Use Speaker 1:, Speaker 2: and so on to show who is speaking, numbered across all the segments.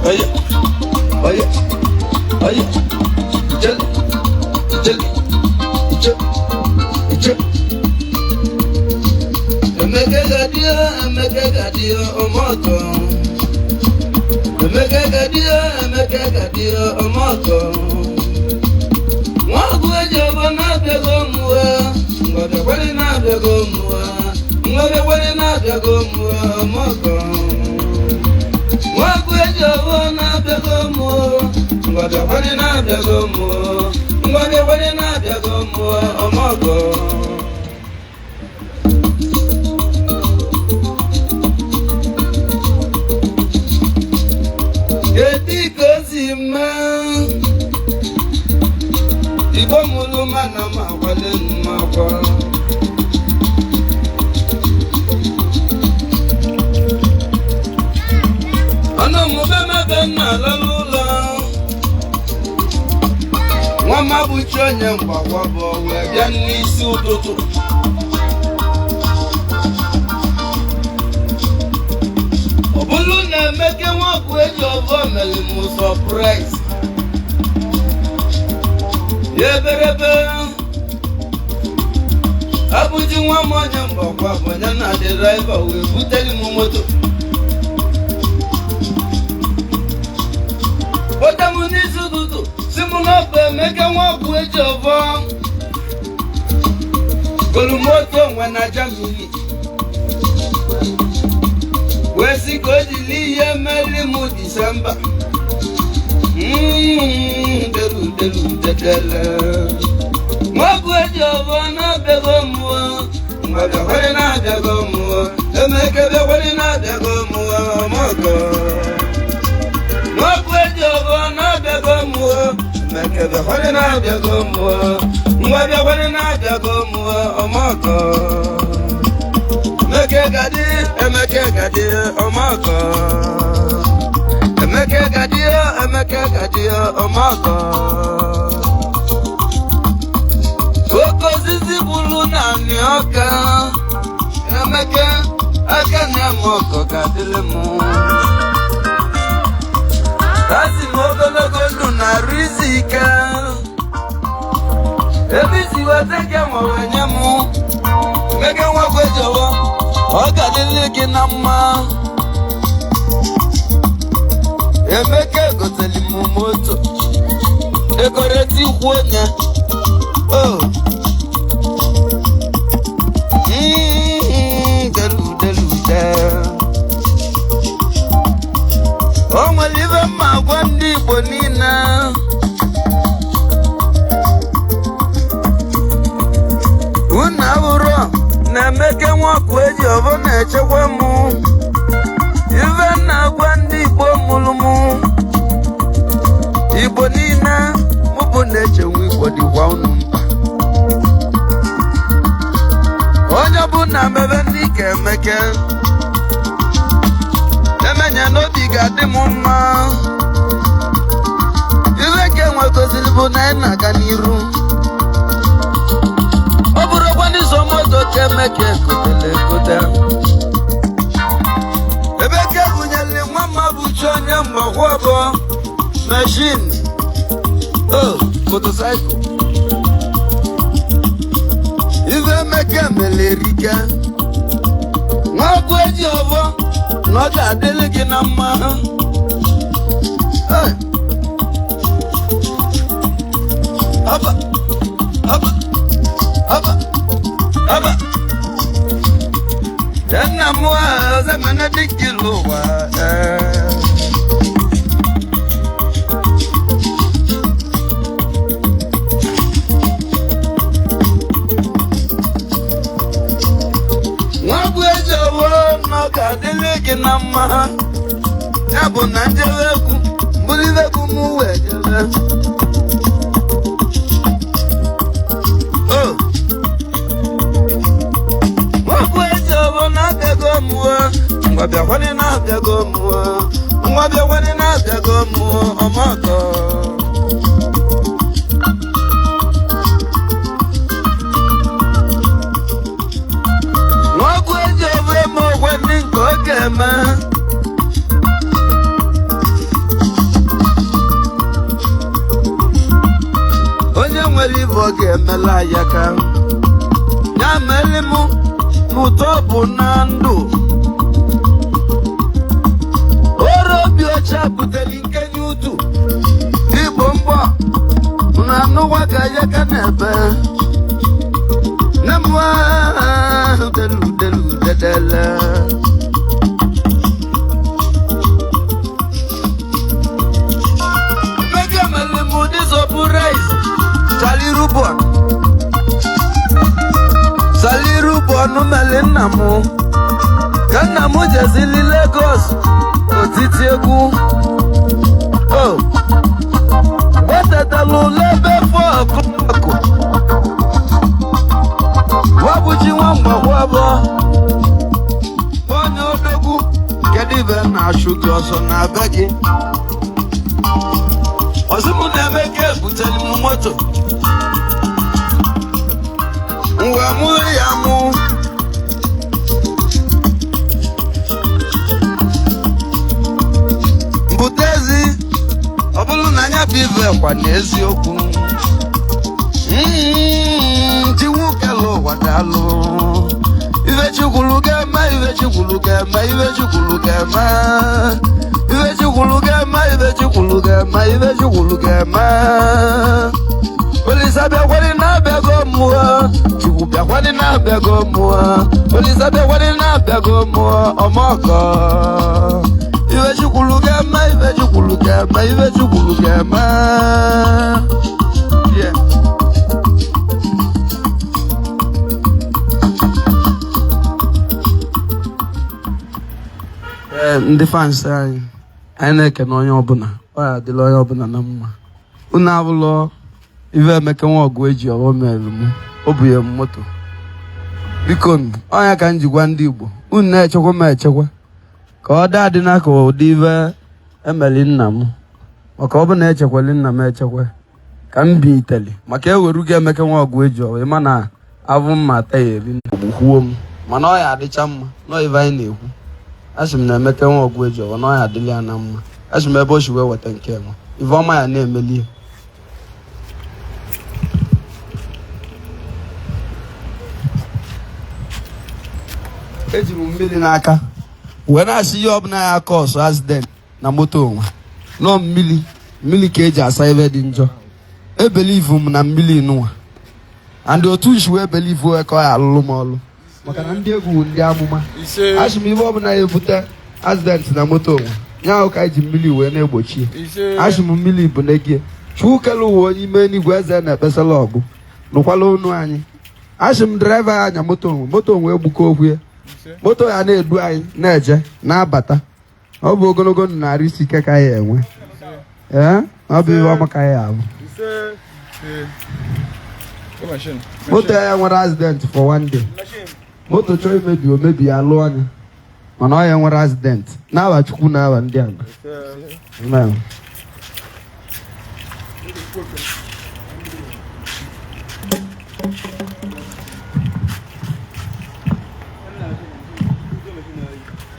Speaker 1: هيا هيا هيا جل جل جل جل Emeka omoto Emeka omoto Mwagu ejobo na bego muwa Ngode wali na bego muwa Ngode wali na bego muwa omoto Mwagu ejobo na bego muwa Ngode wali na bego muwa Ngode wali na bego muwa omoto Ibo muluma na mawale makwa Ana mubema bena lalula Wama buchonye mbakwa bowe Bia nisi ututu Obulu na meke waku ejovo melimu surprise Yeberebe Abuji nwa moja mbakwa bonya na driver we buteli mu moto Bota munisu dudu simu na pe meke nwa ku ejovo Kolu moto mwana jamini Wesi kodili ye meli mu December Deru tetele Mwagu ejobo na bego muwa Mwada wali na bego muwa Emekebe wali na bego muwa Mwako Mwagu ejobo na bego muwa Emekebe wali na bego muwa Mwada wali na bego muwa Mwako Emeke gadi Mwako Emeke gadi Omako Oko zizi bulu na nyoka Emeke akane moko gadile mu Kasi moko logo na rizika Ebisi wateke mwenye mu Meke wakwe jowo Ogadile kinama Emeka goteli mu moto Dekoreti kwonya Oh O mwalive magwandi bonina Unaburo na meke mwakweji ovo na echekwe mu Ive na gwandi mulumu Ibo nina mubo neche wiko di waunu mpa Onyo buna mebe nike meke Emenya no biga di muma Iwe kenwe kozilibu na ena kaniru Oburo kwani somoto ke meke kutele kuta Ebeke bunyele mama buchonya mwakwabo Machine Oh, motorcycle Ive meke melerika Mwakweji ovo Noga adeleke na mma Aba Aba Aba Aba Tena mwa zamana dikiluwa Kadiliki na mma Yabo na njeleku Mbuliveku muwe jele Oh Wakwejobo na bego muwa Mwabia wani na bego muwa Mwabia wani na bego muwa Omako foge mela yaka ya melimu n'utobu na ndụ orobi ocha buteli nke nyutu igbo mgbọ na anụwa ka yaka n'ebe namwa delu dedele mega melimu disopurais Salirubo no melinamu kana moja zili Lagos otiti egwu oh watatalu lebe fo koko wabuji wamba wabo onye odogwu kedive na ashugi ọsọ na begi osimu na emeke buteli mu moto Uwe muri yamu Mbutezi Obulu nanya bive kwa nezi oku Tiwukelo wadalo Ive chukulugema, ive chukulugema, ive chukulugema Ive chukulugema, ive chukulugema, ive chukulugema Olisabe wali na bego muwa Chukubia wali na bego muwa Olisabe wali na bego muwa Omoko Iwe chukulugema, iwe chukulugema, iwe chukulugema Yeah Ndi fans anyị na-eke na onye ọbụla ọ ya dịla onye ọbụla na mma unu abụlọ ive emeke nwa ọgụ eji ọghọ merụ m o bụ ya moto biko ọnya ka m ji gwa ndị Igbo unu na-echekwa m echekwa ka ọ dị n'aka ụdị ive emeli nna m maka ọ bụ na echekwali nna m echekwa ka m bi itali maka ewerugo emeke nwa ọgụ eji ọghọ ịma na avụ mma ata ya eri ogbukwuo m mana ọ ya adịcha mma nọ ive anyị na-ekwu asị m na emeke nwa ọgụ eji ọghọ na ọ ya adịla ya na mma asị m ebe o si wee weta nke nwa ive ọma ya na-emeli eji m mmiri n'aka wee na-asị ihe ọbụla ya aka ọsọ accident na moto onwe nọ mmiri ka eji asa ebe dị njọ ebelivu m na mmiri nụwa and otu nshi wee belivu wee ka ọ ya alụlụ m ọlụ maka na ndị egwu ndị amụma asị m ihe ọbụla ya ebute accident na moto onwe ya ahụ ka eji mmiri wee na-egbochi asị m mmiri bụ negie chukele uwe onye ime n'igwe eze na-ekpesala ọgụ nụkwala onu anyị asị m draiva ya anya moto onwe egbuko okwu ya moto ya na-edu anyị na-eje na-abata ọ bụ ogologo narị isi ike ka ya enwe ọ bụ ihe ọma ka ya abụ moto ya nwere accident for one day moto chọọ imebi omebi ya lụọ anya mana ọ ya nwere accident n'aba Chukwu n'aba ndị a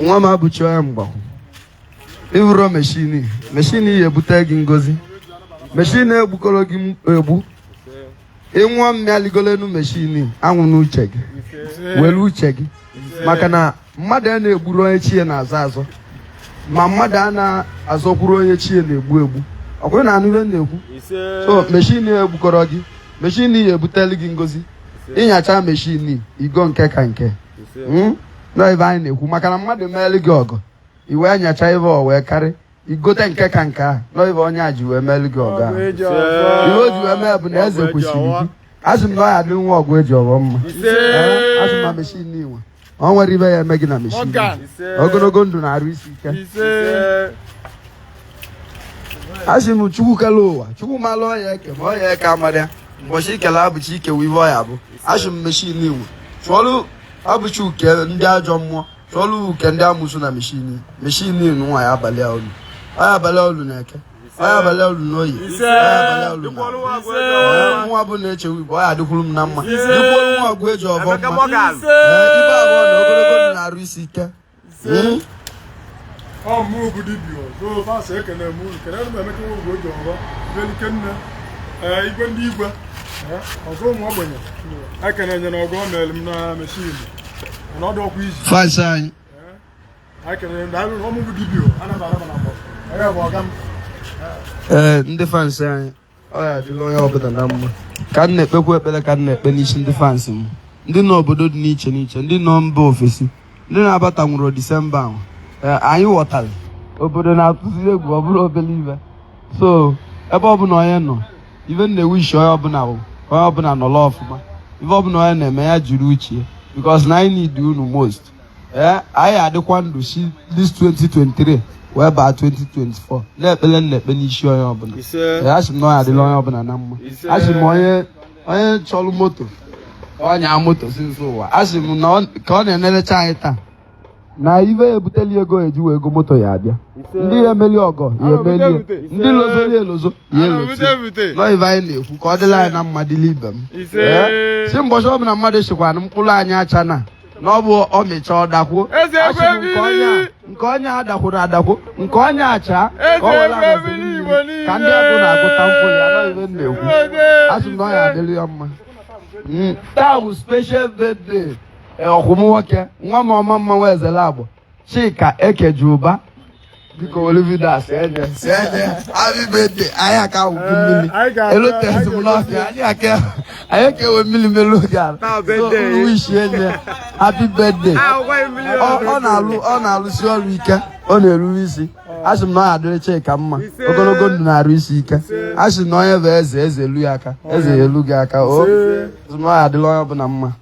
Speaker 1: nwa m abụchi onye mgbakwu ịbụrụ meshini ya ebute gị ngozi meshini egbukọrọ gị egbu ịnwụọ mmịa ligolenu meshini anwụ n'uche gị were uche gị maka na mmadụ a na-egburu onye chie na-azọ azọ ma mmadụ a na-azọkwuru onye chie na-egbu egbu ọkwụrụ na anụre na-ekwu so meshini egbukọrọ gị meshini ya ebuteli gị ngozi ịnyacha meshini igo nke ka nke n'ive anyị na-ekwu maka na mmadụ meeli gị ọgọ i wee nyacha ive ọ wee karị igote nke ka nke ahụ n'ive onye a ji wee meeli gị ọgọ ahụ ihe o ji wee mee bụ na eze kwesịrị gị asị m na ọ ya dị nwa ọgụ eji ọghọ mma asị m na meshin inwe ọ nwere ibe ya eme gị na meshin ogologo ndụ na-arụ isi ike asị m Chukwu kele ụwa Chukwu malụ ọya eke ma ọya eke amarịa mbọchị ikele abụchi ikewa ive ọya bụ asị m meshin inwe chụọlụ abụchi uke ndị ajọ mmụọ chọlụ uke ndị amụsụ na meshini nwa ya abalị olu aya abalị olu na eke aya abalị olu na oyi aya abalị olu na nwa bụ na-echewu igbo ọya adịkwuru m na mma dịkwuru nwa ọgụ eji ọbọ mma ibe abụọ na ogologo na-arụ isi ike
Speaker 2: igwe ndị igwe ọgụ ụmụ ogbenye ekene nye na ọgụ o mere m na meshin na ọdụ ọkwa izi
Speaker 1: fans anyị
Speaker 2: ekene ndị alụ ọmụgụ dibio anabara na mbọ onye bụ ọga m
Speaker 1: ndị fans anyị ọ ya adịla onye ọbụla na mma ka m na-ekpekwa ekpere ka m na-ekpe n'isi ndị fans m ndị nọ obodo dị n'iche n'iche ndị nọ mba ofesi ndị na-abata nwụrụ Disemba ahụ anyị ghọtara obodo na-atụzi egwu ọ bụrụ obere ibe so ebe ọbụla onye nọ ibe na-ewishi onye ọbụla nọrọ ọfụma ibe ọbụla onye na-eme ya jiri uche because na anyị need unu most anyị adịkwa ndụ si this 2023 wee baa 2024 na-ekpele na-ekpe n'isi onye ọbụla asị m na onye adịla onye ọbụla na mma asị m onye chọrọ moto ọnya moto si nso ụwa asị m na ka ọ na-enelecha anyị taa na ibe ebuteli ego eji wee ego moto ya abịa ndị ya emeli ọgọ ya emeli ndị lozoli elozo ya elozi nọ ibe anyị na-ekwu ka ọ dịla anyị na mma dịla ibe m si mbọchị ọbụla mmadụ chịkwana mkpụrụ anyị acha na ọ bụ ọmịcha ọ dakwuo nke onye adakwuru adakwu nke onye acha ka ọ were ka ndị agụ na-agụta mkpụrụ ya nọ ibe m na-ekwu asị m na ọ ya adịrị ya mma taa bụ special birthday ọkwụm nwoke nwa m ọma mma nwa ezele agbọ Chika Ekejuba biko Olividas enye happy birthday anyị aka wụkwu mmiri elotezi m n'ọfịa anyị aka ewe mmiri melu oge ala so wishi enye happy birthday ọ na-alụsi ọrụ ike ọ na-eruru isi asị m na ọ ya adịrị Chika mma ogologo ndụ na-arụ isi ike asị na onye bụ eze elu ya aka eze ya elu gị aka o asị m na ọ ya adịrị onye ọbụla mma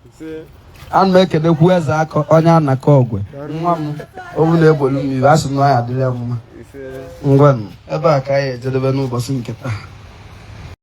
Speaker 1: ana m ekenekwu eze aka onye anaka ọgwe nwa m owu na-egbolu m ibe asị m na ọ ya adịrị ya mma ngwanụ ebe a ka anyị ejedebe n'ụbọchị nke taa